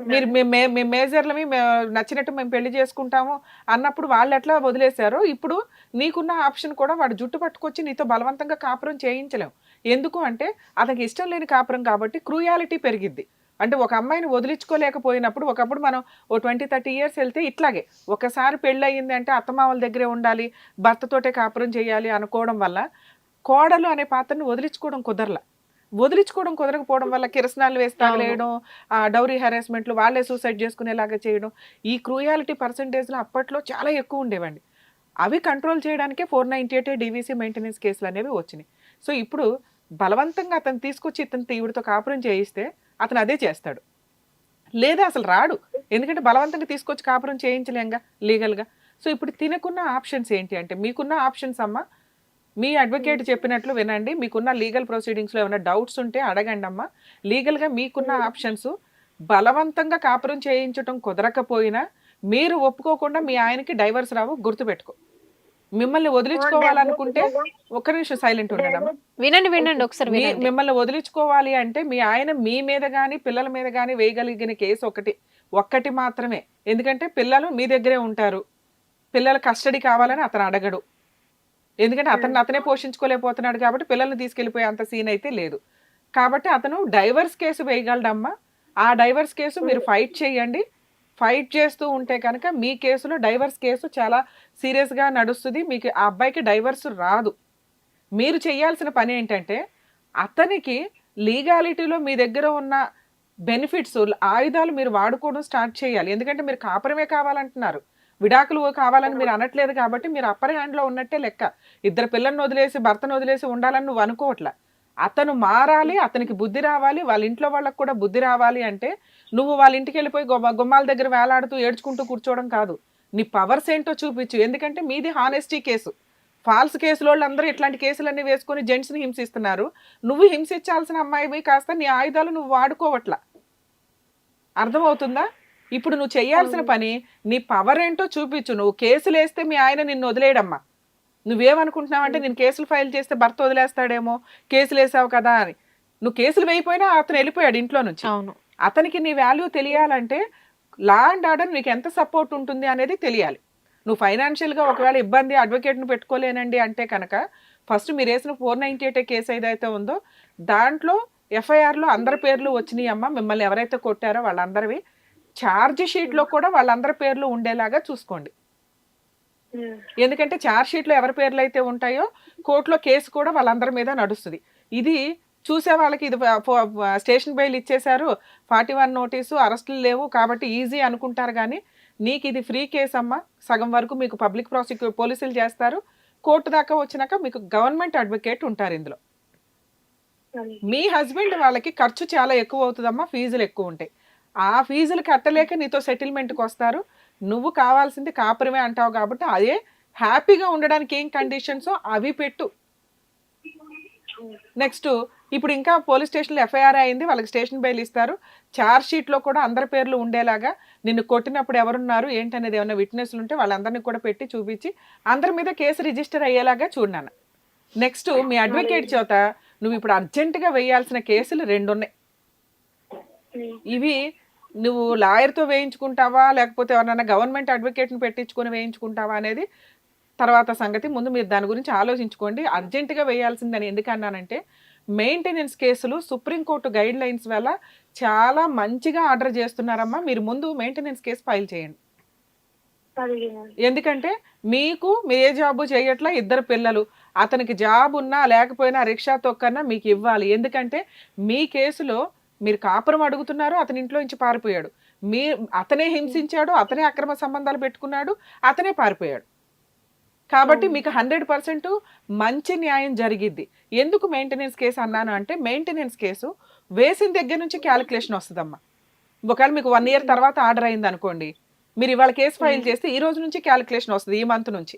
మీరు అవునండి. మేము మేజర్‌లమి నచ్చినట్టు మేము పెళ్లి చేసుకుంటాము అన్నప్పుడు వాళ్ళెట్లా వదిలేసారో, ఇప్పుడు నీకున్న ఆప్షన్ కూడా వాడు జుట్టు పట్టుకొచ్చి నీతో బలవంతంగా కాపురం చేయించలేం. ఎందుకు అంటే, అతనికి ఇష్టం లేని కాపురం కాబట్టి క్రూయాలిటీ పెరిగిద్ది. అంటే ఒక అమ్మాయిని వదిలించుకోలేకపోయినప్పుడు, ఒకప్పుడు మనం ఓ 20, 30 ఇయర్స్ ఎళ్తే ఇట్లాగే. ఒకసారి పెళ్లయింది అంటే అత్తమామల దగ్గరే ఉండాలి, భర్తతోటే కాపురం చేయాలి అనుకోవడం వల్ల, కోడలు అనే పాత్రని వదిలించుకోవడం కుదరల. వదిలించుకోవడం కుదరకపోవడం వల్ల కిరసనాలు వేసి అవును. తగలేయడం, డౌరీ హెరాస్మెంట్‌లు వాళ్ళే సూసైడ్ చేసుకునేలాగా చేయడం. ఈ క్రూయాలిటీ పర్సెంటేజ్‌లు అప్పట్లో చాలా ఎక్కువుండేవండి. అవి కంట్రోల్ చేయడానికే 498 డీవీసీ మెయింటెనెన్స్ కేసులనేవి వచ్చినియి. సో, ఇప్పుడు బలవంతంగా అతన్ని తీసుకొచ్చి ఈవిడతో కాపురం చేయిస్తే అతను అదే చేస్తాడు. లేదా అసలు రాడు. ఎందుకంటే బలవంతంగా తీసుకొచ్చి కాపురం చేయించలేంగా లీగల్‌గా. సో, ఇప్పుడు తినకున్న ఆప్షన్స్ ఏంటి అంటే మీకున్న ఆప్షన్స్ అమ్మ, మీ హ్మ్. అడ్వకేట్ చెప్పినట్లు వినండి. మీకున్న లీగల్ ప్రొసీడింగ్స్‌లో ఏమైనా డౌట్స్ ఉంటే అడగండమ్మా. లీగల్‌గా మీకున్న హ్మ్. ఆప్షన్స్ బలవంతంగా కాపురం చేయించటం కుదరకపోయినా, మీరు ఒప్పుకోకుండా మీ ఆయనకి డైవర్స్ రావు గుర్తుపెట్టుకో. మిమ్మల్ని వదిలించుకోవాలనుకుంటే ఒక్క నిమిషం సైలెంట్ ఉండండమ్మా. వినండి. ఓకే. వినండి. ఒకసారి వినండి. మిమ్మల్ని వదిలించుకోవాలి అంటే మీ ఆయన మీ మీద గాని, పిల్లల మీద గాని వేయగలిగిన కేస్ ఒకటి. ఒక్కటి మాత్రమే. ఎందుకంటే పిల్లలు మీ దగ్గరే ఉంటారు. పిల్లల కస్టడీ హ్మ్. కావాలని అతను అడగడు. ఎందుకంటే హ్మ్. అతన్ని అతనే పోషించుకోలేకపోతున్నాడు కాబట్టి పిల్లల్ని తీసుకెళ్ళిపోయే అంత సీన్ అయితే లేదు. కాబట్టి అతను డైవర్స్ కేసు వేయగలడమ్మా. ఆ డైవర్స్ కేసు మీరు హ్మ్. ఫైట్ చేయండి. ఫైట్ చేస్తూ ఉంటే కనుక మీ కేసులో డైవర్స్ కేసు చాలా సీరియస్‌గా నడుస్తది. మీకు ఆ అబ్బాయికి డైవర్స్ రాదు. మీరు చేయాల్సిన పనేంటంటే, అతనికి లీగాలిటీలో మీ దగ్గర ఉన్న బెనిఫిట్స్, ఆయుధాలు మీరు వాడుకోవడం స్టార్ట్ చేయాలి. ఎందుకంటే మీరు కాపురమే కావాలంటున్నారు. విడాకులు కావాలని మీరు అనట్లేదు కాబట్టి మీరు అప్పర్ హ్యాండ్‌లో ఉన్నట్టే లెక్క. ఇద్దరు పిల్లల్ని వదిలేసి, భర్తను వదిలేసి ఉండాలని నువ్వు అనుకోవట్ల. అతను మారాలి, అతనికి బుద్ధి రావాలి, వాళ్ళ ఇంట్లో వాళ్ళకి కూడా బుద్ధి రావాలి అంటే, నువ్వు వాళ్ళ ఇంటికెళ్ళిపోయి గుమ్మాల దగ్గర వేలాడుతూ ఏడ్చుకుంటూ కూర్చోవడం కాదు. నీ పవర్స్ ఏంటో చూపించు. ఎందుకంటే మీది హానెస్టీ కేసు. ఫాల్స్ కేసులోళ్ళందరూ ఇట్లాంటి కేసులన్నీ వేసుకొని జెంట్స్‌ని హింసిస్తున్నారు. నువ్వు హింసించాల్సిన అమ్మాయివి కాస్త నీ ఆయుధాలు నువ్వు వాడుకోవట్ల. అర్థమవుతుందా? ఇప్పుడు నువ్వు చేయాల్సిన అవును. పని నీ పవరేంటో చూపించు. నువ్వు కేసులేస్తే మీ ఆయన నిన్ను వదిలేయడమ్మా. నువ్వేమనుకుంటున్నావంటే హ్మ్. నేను కేసులు ఫైల్ చేస్తే భర్త వదిలేస్తాడేమో, కేసులేసావు కదా అని. నువ్వు కేసులు వేయపోయినా అతను ఎళ్ళిపోయాడు ఇంట్లో నుంచి. అవును. అతనికి నీ వాల్యూ తెలియాలంటే లా అండ్ ఆర్డర్ నీకెంత సపోర్ట్ ఉంటుంది అనేది తెలియాలి. నువ్వు ఫైనాన్షియల్‌గా ఒకవేళ ఇబ్బంది అడ్వకేట్‌ని పెట్టుకోలేనండి అంటే కనుక ఫస్ట్ మీరేసిన 498 కేస్ ఏదైతే ఉందో దాంట్లో ఎఫ్ఐఆర్‌లో అందరి పేర్లు వచ్చినియమ్మా. మిమ్మల్ని ఎవరైతే కొట్టారో వాళ్ళందరివి. ఛార్జ్ షీట్‌లో హ్మ్. కూడా వాళ్ళందరి పేర్లు ఉండేలాగా చూసుకోండి. హ్మ్. ఎందుకంటే చార్జ్ షీట్‌లో ఎవరి పేర్లైతే ఉంటాయో, కోర్ట్‌లో కేస్ కూడా వాళ్ళందరి మీద నడుస్తది. ఇది చూసే వాళ్ళకి ఇది స్టేషన్ బెయిల్ ఇచ్చేశారు. 41 నోటీసు, అరెస్టులు లేవు కాబట్టి ఈజీ అనుకుంటారు గానీ, నీకిది ఫ్రీ కేసమ్మా. సగం వరకు మీకు పబ్లిక్ పోలీసులు చేస్తారు. కోర్ట్ దాకా వచ్చినాక మీకు గవర్నమెంట్ అడ్వకేట్ ఉంటారిందులో. అది. మీ హస్బెండ్ వాళ్ళకి ఖర్చు చాలా ఎక్కువవుతదమ్మా. ఫీజులు ఎక్కువుంటాయి. ఆ ఫీజులు కట్టలేక నీతో సెటిల్‌మెంట్‌కొస్తారు. నువ్వు కావాల్సింది కాపురమే అంటావు కాబట్టి, అదే హ్యాపీగా ఉండడానికి ఏం కండిషన్సో అవి పెట్టు. హ్మ్. నెక్స్టు ఇప్పుడు ఇంకా పోలీస్ స్టేషన్‌లో ఎఫ్ఐఆర్ అయింది. వాళ్ళకి స్టేషన్ బెయిల్ ఇస్తారు. చార్జ్ షీట్‌లో కూడా అందరి పేర్లు ఉండేలాగా నిన్ను కొట్టినప్పుడు ఎవరున్నారు, ఏంటనేది ఏమన్నా విట్‌నెస్‌లుంటే వాళ్ళందరిని కూడా పెట్టి చూపించి, అందరి మీద కేసు రిజిస్టర్ అయ్యేలాగా చూడు నాన్న. నెక్స్టు మీ అడ్వకేట్ అలాగే. చేత నువ్విప్పుడు అర్జెంట్‌గా వేయాల్సిన కేసులు 2 ఉన్నాయి. హ్మ్. ఇవి నువ్వు లాయర్‌తో వేయించుకుంటావా? లేకపోతే ఎవరినైనా గవర్నమెంట్ అడ్వకేట్‌ని పెట్టించుకొని వేయించుకుంటావా? అనేది తర్వాత సంగతి. ముందు మీరు దాని గురించి ఆలోచించుకోండి. అర్జెంట్‌గా వేయాల్సిందని ఎందుకన్నానంటే, మెయింటెనెన్స్ కేసులు సుప్రీం కోర్ట్ గైడ్‌లైన్స్ వల్ల చాలా మంచిగా ఆర్డర్ చేస్తున్నారమ్మా. మీరు ముందు మెయింటెనెన్స్ కేస్ ఫైల్ చేయండి. అలాగేనండి. ఎందుకంటే మీరు ఏ జాబు చేయట్లా, ఇద్దరు పిల్లలు. అతనికి జాబ్ ఉన్నా లేకపోయినా రిక్షా తొక్కన్నా మీకివ్వాలి. ఎందుకంటే మీ కేసులో మీరు కాపురం అడుగుతున్నారు. అతని ఇంట్లో నుంచి పారిపోయాడు. మీ అతనే హ్మ్. హింసించాడు. అతనే అక్రమ సంబంధాలు పెట్టుకున్నాడు. అతనే పారిపోయాడు. కాబట్టి అవును. మీకు 100% మంచి న్యాయం జరిగిద్ది. ఎందుకు మెయింటెనెన్స్ కేస్ అన్నాను అంటే, మెయింటెనెన్స్ కేసు వేసిన దగ్గర నుంచి క్యాలిక్యులేషన్ వస్తదమ్మా. ఒకవేళ మీకు 1 ఇయర్ హ్మ్. తర్వాత ఆర్డర్ అయిందనుకోండి. మీరు ఇవాళ కేస్ ఫైల్ హ్మ్. చేస్తే ఈ రోజు నుంచి క్యాలిక్యులేషన్ వస్తది. ఈ మంత్ నుంచి.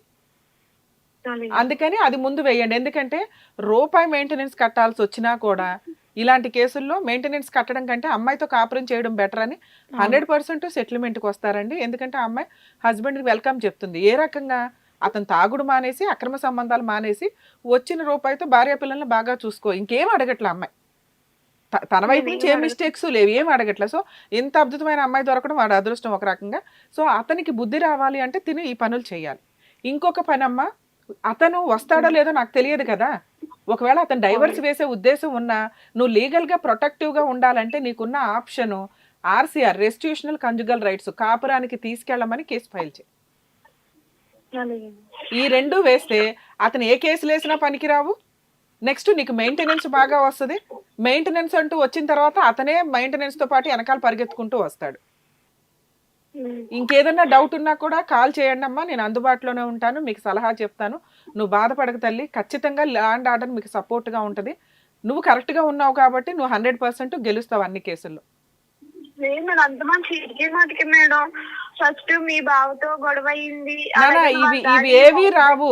అలాగే. అందుకని అది ముందు వేయండి. ఎందుకంటే రూపాయి మెయింటెనెన్స్ కట్టాల్సొచ్చినా కూడా ఇలాంటి కేసుల్లో మెయింటెనెన్స్ కట్టడం కంటే అమ్మాయితో కాపురం చేయడం బెటర్ అని అవును. 100% సెటిల్మెంట్‌కొస్తారండి. ఎందుకంటే ఆ అమ్మాయి హస్బెండ్‌కి వెల్కమ్ చెప్తుంది. ఏ రకంగా? అతను తాగుడు మానేసి, అక్రమ సంబంధాలు మానేసి, వచ్చిన రూపాయితో భార్య పిల్లల్ని బాగా చూసుకో. ఇంకేం అడగట్ల అమ్మాయి. తన వైపు నుంచి నేనేం ఏ అడగ మిస్టేక్స్ లేవు, ఏం అడగట్లే. సో ఇంత అద్భుతమైన అమ్మాయి దొరకడం వాడు అదృష్టం ఒక రకంగా. సో అతనికి బుద్ధి రావాలి అంటే తిను ఈ పనులు చేయాలి. ఇంకొక పనమ్మా, అతను వస్తాడో లేదో నాకు తెలియదు కదా. ఒకవేళ అతను డైవర్స్ అవును. వేసే ఉద్దేశం ఉన్నా నువ్వు లీగల్గా ప్రొటెక్టివ్గా ఉండాలంటే నీకున్న ఆప్షను ఆర్సీఆర్, రెస్టిట్యూషనల్ కంజుగల్ రైట్స్, కాపురానికి తీసుకెళ్ళమని కేసు ఫైల్ చేయి. అలాగే. ఈ రెండు వేస్తే అతను ఏ కేసులు వేసినా పనికిరావు. నెక్స్ట్ నీకు మెయింటెనెన్స్ బాగా వస్తుంది. మెయింటెనెన్స్ అంటూ వచ్చిన తర్వాత అతనే మెయింటెనెన్స్తో పాటు వెనకాల పరిగెత్తుకుంటూ వస్తాడు. ఇంకేదన్నా డౌట్ ఉన్నా కూడా కాల్ చేయండి అమ్మా, నేను అందుబాటులోనే ఉంటాను, మీకు సలహా చెప్తాను. నువ్వు బాధపడక తల్లి, ఖచ్చితంగా ల్యాండ్ ఆర్డర్ మీకు సపోర్ట్గా ఉంటుంది. నువ్వు కరెక్ట్గా ఉన్నావు కాబట్టి నువ్వు 100% గెలుస్తావు అన్ని కేసుల్లో. లేదు మేడం, అంత మంచి ఇదే మాటకి మేడం. ఫస్ట్ మీ బావతో గొడవ అయింది, నానా అలాగే వాళ్ళ ఇవి డాడీ ఏవి రావు.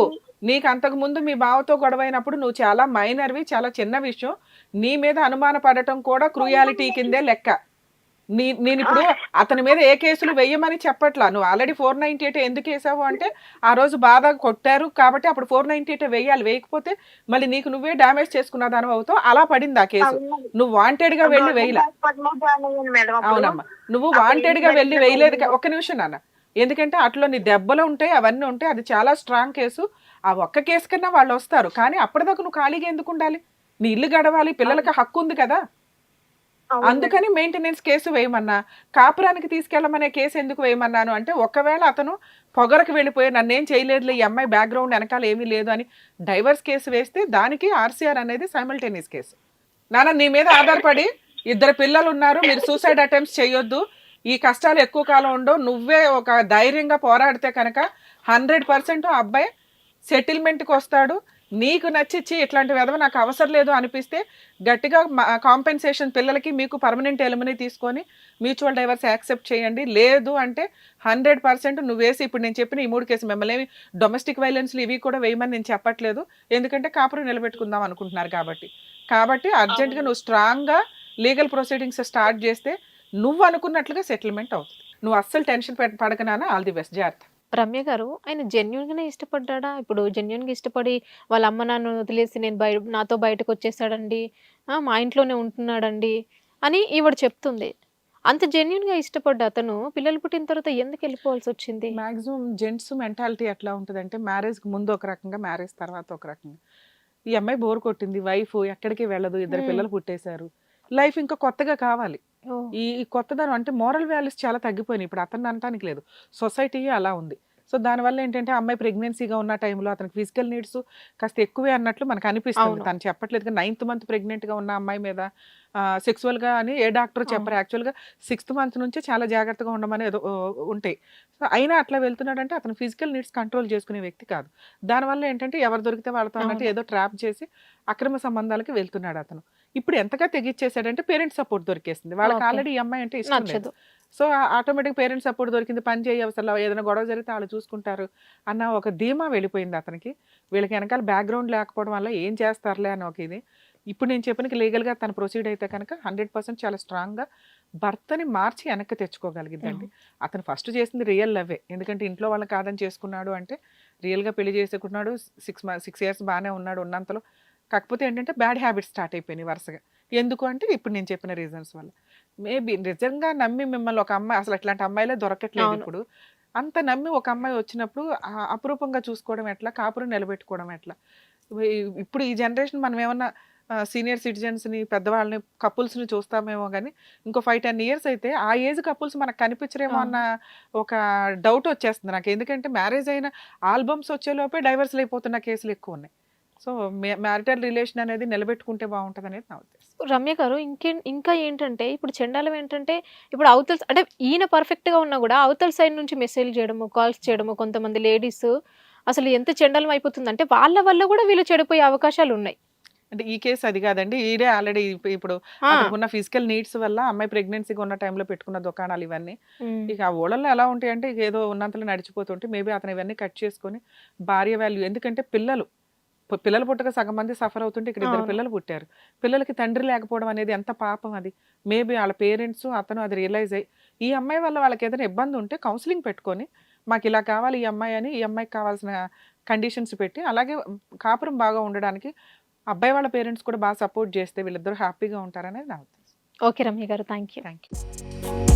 నీకు అంతకు ముందు మీ బావతో గొడవైనప్పుడు నువ్వు చాలా మైనర్వి, చాలా చిన్న విషయం. నీ మీద అనుమాన పడటం కూడా క్రూయాలిటీ కిందే లెక్క. నేను ఇప్పుడు అతని మీద ఏ కేసులు వెయ్యమని చెప్పట్లా. నువ్వు ఆల్రెడీ 498 ఎందుకు వేసావు అంటే ఆ రోజు బాధ కొట్టారు కాబట్టి అప్పుడు 498 వేయాలి. వేయకపోతే మళ్ళీ నీకు నువ్వే డ్యామేజ్ చేసుకున్న దాని అవుతావు. అలా పడింది ఆ కేసు. నువ్వు వాంటెడ్ గా వెళ్ళి వేయలే. అవునమ్మా, నువ్వు వాంటెడ్ గా వెళ్ళి వేయలేదు. ఒక్క నిమిషం నాన్న, ఎందుకంటే అట్లా నీ దెబ్బలు ఉంటాయి, అవన్నీ ఉంటాయి. అది చాలా స్ట్రాంగ్ కేసు. ఆ ఒక్క కేసు కన్నా వాళ్ళు వస్తారు. కానీ అప్పటిదాకా నువ్వు ఖాళీగా ఎందుకు ఉండాలి? నీ ఇల్లు గడవాలి, పిల్లలకి హక్కు ఉంది కదా. అందుకని మెయింటెనెన్స్ కేసు వేయమన్నా. కాపురానికి తీసుకెళ్ళమనే కేసు ఎందుకు వేయమన్నాను అంటే ఒకవేళ అతను పొగరకు వెళ్ళిపోయి నన్నేం చేయలేదులే, ఈ అమ్మాయి బ్యాక్గ్రౌండ్ వెనకాల ఏమీ లేదు అని డైవర్స్ కేసు వేస్తే దానికి ఆర్సీఆర్ అనేది సైమల్టేనియస్ కేసు. నాన్న నీ మీద ఆధారపడి 2 పిల్లలు ఉన్నారు, మీరు సూసైడ్ అటెంప్ట్స్ చేయొద్దు, ఈ కష్టాలు ఎక్కువ కాలం ఉండవు, నువ్వే ఒక ధైర్యంగా పోరాడితే కనుక 100% ఆ అబ్బాయి సెటిల్మెంట్కి వస్తాడు. నీకు నచ్చిచ్చి ఇట్లాంటి విధవ నాకు అవసరం లేదు అనిపిస్తే గట్టిగా కాంపెన్సేషన్ పిల్లలకి మీకు పర్మనెంట్ ఎలిమినీ తీసుకొని మ్యూచువల్ డైవర్స్ యాక్సెప్ట్ చేయండి. లేదు అంటే 100% నువ్వు వేసి ఇప్పుడు నేను చెప్పిన ఈ 3 కేసులు, మిమ్మల్ని ఏమి డొమెస్టిక్ వైలెన్స్లు ఇవి కూడా వేయమని నేను చెప్పట్లేదు, ఎందుకంటే కాపురం నిలబెట్టుకుందాం అనుకుంటున్నారు కాబట్టి అర్జెంటుగా నువ్వు స్ట్రాంగ్గా లీగల్ ప్రొసీడింగ్స్ స్టార్ట్ చేస్తే నువ్వు అనుకున్నట్లుగా సెటిల్మెంట్ అవుతుంది. నువ్వు అస్సలు టెన్షన్ పడకనానా. ఆల్ ది బెస్ట్, జాగ్రత్త. రమ్య గారు, ఆయన జెన్యూన్‌గానే ఇష్టపడ్డాడా? ఇప్పుడు జెన్యూన్‌గా ఇష్టపడి వాళ్ళ అమ్మ నాన్నను వదిలేసి నాతో బయటకొచ్చేసాడండి. మా ఇంట్లోనే ఉంటున్నాడండి అని ఈవిడ చెప్తుంది. అంత జెన్యూన్‌గా ఇష్టపడ్డ అతను పిల్లలు పుట్టిన తర్వాత ఎందుకెళ్ళిపోవాల్సొచ్చింది? మాక్సిమం జెంట్స్ మెంటాలిటీ ఎట్లా ఉంటుందంటే మ్యారేజ్కి ముందు ఒక రకంగా, మ్యారేజ్ తర్వాత ఒక రకంగా. ఈ అమ్మాయి బోర్ కొట్టింది, వైఫ్ ఎక్కడికి వెళ్ళదు, 2 పిల్లలు పుట్టేశారు, లైఫ్ ఇంకా కొత్తగా కావాలి. ఓహ్! ఈ ఈ కొత్తదనం అంటే మోరల్ వాల్యూస్ చాలా తగ్గిపోయినాయి. ఇప్పుడు అతన్ని అనటానికి లేదు, సొసైటీ అలా ఉంది. సో దానివల్ల ఏంటంటే అమ్మాయి ప్రెగ్నెన్సీగా ఉన్న టైంలో అతనికి ఫిజికల్ నీడ్స్ కాస్త ఎక్కువే అన్నట్లు మనకు అనిపిస్తుంది. అవును. తను చెప్పట్లేదు కానీ 9th మంత్ ప్రెగ్నెంట్గా ఉన్న అమ్మాయి మీద సెక్సువల్గా అని ఏ డాక్టర్ చెప్పరు. యాక్చువల్గా 6th మంత్ నుంచే చాలా జాగ్రత్తగా ఉండమని ఏదో ఉంటాయి. సో అయినా అట్లా వెళ్తున్నాడంటే అతను ఫిజికల్ నీడ్స్ కంట్రోల్ చేసుకునే వ్యక్తి కాదు. దానివల్ల ఏంటంటే ఎవరు దొరికితే వాళ్ళతో అన్నట్టు అవును. ఏదో ట్రాప్ చేసి అక్రమ సంబంధాలకి వెళ్తున్నాడు అతను. ఇప్పుడు ఎంతగా తెగిచ్చేసాడంటే పేరెంట్స్ సపోర్ట్ దొరికేసింది వాళ్ళకి. ఓకే. ఆల్రెడీ ఈ అమ్మాయి అంటే ఇష్టం లేదు. నచ్చదు. సో ఆటోమేటిక్ పేరెంట్స్ సపోర్ట్ దొరికింది, పని చేయవసరం లేదు, ఏదైనా గొడవ జరిగితే వాళ్ళు చూసుకుంటారు అన్న ఒక ధీమా వెళ్ళిపోయింది అతనికి. వీళ్ళకి వెనకాల బ్యాక్గ్రౌండ్ లేకపోవడం వల్ల ఏం చేస్తారులే అని ఒక ఇది. ఇప్పుడు నేను చెప్పిన లీగల్గా తను ప్రొసీడ్ అయితే కనుక 100% చాలా స్ట్రాంగ్గా భర్తని మార్చి వెనక్కి తెచ్చుకోగలిగిందండి. అతను ఫస్ట్ చేసింది రియల్ లవ్వే. ఎందుకంటే ఇంట్లో వాళ్ళని కాదని చేసుకున్నాడు అంటే రియల్గా పెళ్లి చేసుకున్నాడు. 6 years బాగానే ఉన్నాడు ఉన్నంతలో. కాకపోతే ఏంటంటే బ్యాడ్ హ్యాబిట్స్ స్టార్ట్ అయిపోయినాయి వరుసగా. ఎందుకు అంటే ఇప్పుడు నేను చెప్పిన రీజన్స్ వల్ల. మేబీ నిజంగా నమ్మి మిమ్మల్ని ఒక అమ్మాయి, అసలు అట్లాంటి అమ్మాయిలే దొరకట్లేదు అవును. ఇప్పుడు. అంత నమ్మి ఒక అమ్మాయి వచ్చినప్పుడు అపురూపంగా చూసుకోవడం ఎట్లా, కాపురం నిలబెట్టుకోవడం ఎట్లా. ఇప్పుడు ఈ జనరేషన్ మనం ఏమన్నా సీనియర్ సిటిజన్స్ని, పెద్దవాళ్ళని, కపుల్స్ని చూస్తామేమో కానీ ఇంకో 5-10 years అయితే ఆ ఏజ్ కపుల్స్ మనకు కనిపించరేమో అన్న ఒక డౌట్ వచ్చేస్తుంది నాకు. ఎందుకంటే మ్యారేజ్ అయిన ఆల్బమ్స్ వచ్చేలోపే డైవర్స్లు అయిపోతున్న కేసులు ఎక్కువ ఉన్నాయి. సో మ్యారిటల్ రిలేషన్ అనేది నిలబెట్టుకుంటే బాగుంటుంది అనేది నా ఉద్దేశం. రమ్య గారు, ఇంకా ఏంటంటే ఇప్పుడు చెండాలం ఏంటంటే ఇప్పుడు అవతల అంటే ఈయన పర్ఫెక్ట్‌గా ఉన్నా గూడా అవతల సైడ్ నుంచి మెసేజ్‌లు చేయడము, కాల్స్ చేయడము, కొంతమంది లేడీస్ అసలు ఎంత చెండాలం అయిపోతుందంటే వాళ్ళ వల్ల గూడా వీళ్ళు చెడిపోయే అవకాశాలున్నాయి. అంటే ఈ కేసు అది కాదండి. ఈడే ఆల్రెడీ ఇప్పుడు అతనుకున్న ఫిజికల్ నీడ్స్ వల్ల అమ్మాయి ప్రెగ్నెన్సీగా ఉన్న టైంలో పెట్టుకున్న దుకాణాలు ఇవన్నీ. ఇక ఆ ఊళ్ళల్లో ఎలా ఉంటాయంటే ఇక ఏదో ఉన్నంతలో నడిచిపోతుంటే మేబీ అతను ఇవన్నీ కట్ చేసుకొని భార్య వాల్యూ, ఎందుకంటే పిల్లలు పుట్టక సగం మంది సఫర్ అవుతుంటే ఇక్కడ 2 పిల్లలు పుట్టారు. పిల్లలకి తండ్రి లేకపోవడం అనేది ఎంత పాపం అది. మేబీ వాళ్ళ పేరెంట్స్ అతను అది రియలైజ్ అయ్యి ఈ అమ్మాయి వల్ల వాళ్ళకి ఏదైనా ఇబ్బంది ఉంటే కౌన్సిలింగ్ పెట్టుకొని మాకు ఇలా కావాలి ఈ అమ్మాయి అని, ఈ అమ్మాయికి కావాల్సిన కండిషన్స్ పెట్టి అలాగే కాపురం బాగా ఉండడానికి అబ్బాయి వాళ్ళ పేరెంట్స్ కూడా బాగా సపోర్ట్ చేస్తే వీళ్ళిద్దరూ హ్యాపీగా ఉంటారనేది నా ఉద్దేశం. ఓకే రమ్య గారు, థ్యాంక్ యూ. Thank you.